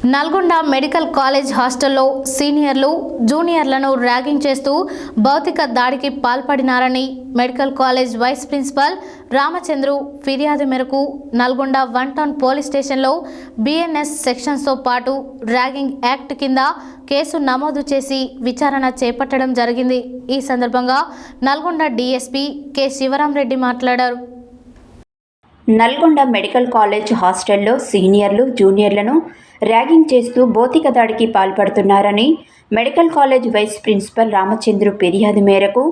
Nalgonda medical college హాస్టల్లో సీనియర్లు జూనియర్లను ragging చేస్తూ భౌతిక దాడికి పాల్పడినారని medical college vice principal Ramachandru ఫిర్యాదు మేరకు నల్గొండ 1 టౌన్ పోలీస్ స్టేషన్లో బిఎన్ఎస్ సెక్షన్స్తో పాటు ర్యాగింగ్ యాక్ట్ కింద కేసు నమోదు చేసి విచారణ చేపట్టడం జరిగింది। ఈ సందర్భంగా నల్గొండ డీఎస్పీ కె శివరామరెడ్డి మాట్లాడారు। నల్గొండ మెడికల్ కాలేజ్ హాస్టల్లో సీనియర్లు జూనియర్లను ర్యాగింగ్ చేస్తూ భౌతిక దాడికి పాల్పడుతున్నారని medical college vice principal Ramachandru ఫిర్యాదు మేరకు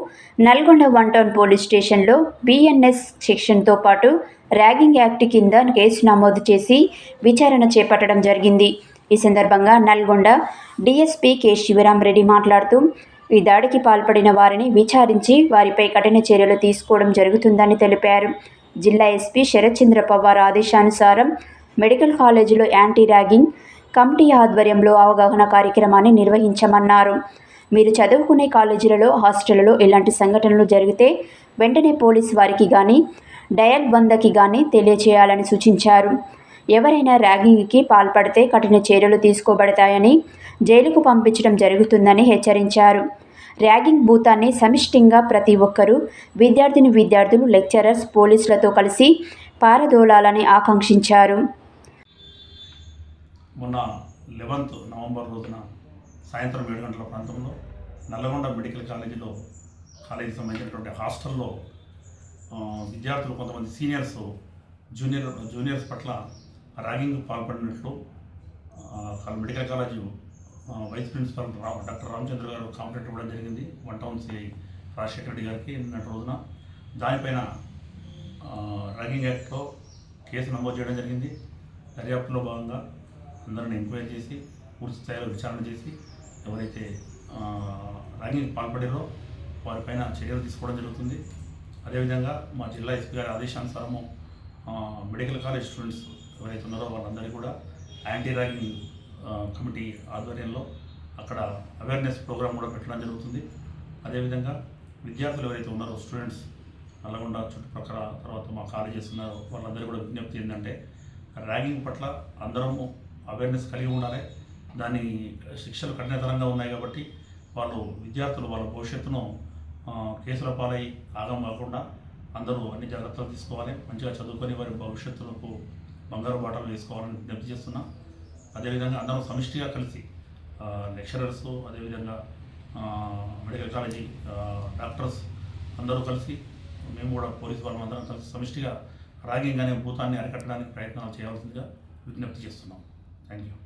నల్గొండ 1 టౌన్ పోలీస్ స్టేషన్లో బిఎన్ఎస్ సెక్షన్తో పాటు ర్యాగింగ్ యాక్ట్ కింద కేసు నమోదు చేసి విచారణ చేపట్టడం జరిగింది। ఈ సందర్భంగా నల్గొండ డీఎస్పీ కె శివరామరెడ్డి మాట్లాడుతూ ఈ దాడికి పాల్పడిన వారిని విచారించి వారిపై కఠిన చర్యలు తీసుకోవడం జరుగుతుందని తెలిపారు। జిల్లా ఎస్పీ శరత్ చంద్ర పవార్ ఆదేశానుసారం మెడికల్ కాలేజీలో యాంటీ ర్యాగింగ్ కమిటీ ఆధ్వర్యంలో అవగాహన కార్యక్రమాన్ని నిర్వహించమన్నారు। మీరు చదువుకునే కాలేజీలలో హాస్టళ్లలో ఇలాంటి సంఘటనలు జరిగితే వెంటనే పోలీసు వారికి కానీ డయల్ 100కి కానీ తెలియచేయాలని సూచించారు। ఎవరైనా ర్యాగింగ్కి పాల్పడితే కఠిన చర్యలు తీసుకోబడతాయని జైలుకు పంపించడం జరుగుతుందని హెచ్చరించారు। ర్యాగింగ్ భూతాన్ని సమిష్టిగా ప్రతి ఒక్కరూ విద్యార్థులు లెక్చరర్స్ పోలీసులతో కలిసి పారదోలాలని ఆకాంక్షించారు। మొన్న 11th నవంబర్ రోజున సాయంత్రం 7 గంటల ప్రాంతంలో నల్లగొండ మెడికల్ కాలేజీకి సంబంధించినటువంటి హాస్టల్లో విద్యార్థులు కొంతమంది సీనియర్స్ జూనియర్స్ పట్ల ర్యాగింగ్ పాల్పడినట్లు medical college vice principal doctor Ramachandra గారు కంప్లైంట్ ఇవ్వడం జరిగింది 1 టౌన్ సిఐ రాజశేఖర రెడ్డి గారికి నిన్నటి రోజున। దానిపైన ర్యాగింగ్ యాక్ట్లో కేసు నమోదు చేయడం జరిగింది। దర్యాప్తులో భాగంగా అందరిని ఎంక్వైరీ చేసి పూర్తి స్థాయిలో విచారణ చేసి ఎవరైతే ర్యాగింగ్ పాల్పడారో వారిపైన చర్యలు తీసుకోవడం జరుగుతుంది। అదేవిధంగా మా జిల్లా ఎస్పీ గారి ఆదేశానుసారము మెడికల్ కాలేజ్ స్టూడెంట్స్ ఎవరైతే ఉన్నారో వాళ్ళందరికీ కూడా యాంటీ ర్యాగింగ్ కమిటీ ఆధ్వర్యంలో అక్కడ అవేర్నెస్ ప్రోగ్రామ్ కూడా పెట్టడం జరుగుతుంది। అదేవిధంగా విద్యార్థులు ఎవరైతే ఉన్నారో స్టూడెంట్స్ నల్గొండ చుట్టుపక్కల తర్వాత మా కాలేజెస్ ఉన్నారో వాళ్ళందరూ కూడా విజ్ఞప్తి ఏంటంటే ర్యాగింగ్ పట్ల అందరము అవేర్నెస్ కలిగి ఉండాలి। దాని శిక్షలు కఠినతరంగా ఉన్నాయి కాబట్టి విద్యార్థులు వాళ్ళ భవిష్యత్తును కేసుల పాలై ఆగం కాకుండా అందరూ అన్ని జాగ్రత్తలు తీసుకోవాలి, మంచిగా చదువుకొని వారి భవిష్యత్తులకు బంగారు బాటలు వేసుకోవాలని విజ్ఞప్తి చేస్తున్నాం। అదేవిధంగా అందరం సమిష్టిగా కలిసి లెక్చరర్స్ అదేవిధంగా మెడికల్ కాలేజీ డాక్టర్స్ అందరూ కలిసి మేము కూడా పోలీసు వాళ్ళం అందరం కలిసి సమిష్టిగా ర్యాగింగ్ అనే భూతాన్ని అరికట్టడానికి ప్రయత్నాలు చేయాల్సిందిగా విజ్ఞప్తి చేస్తున్నాం। Thank you.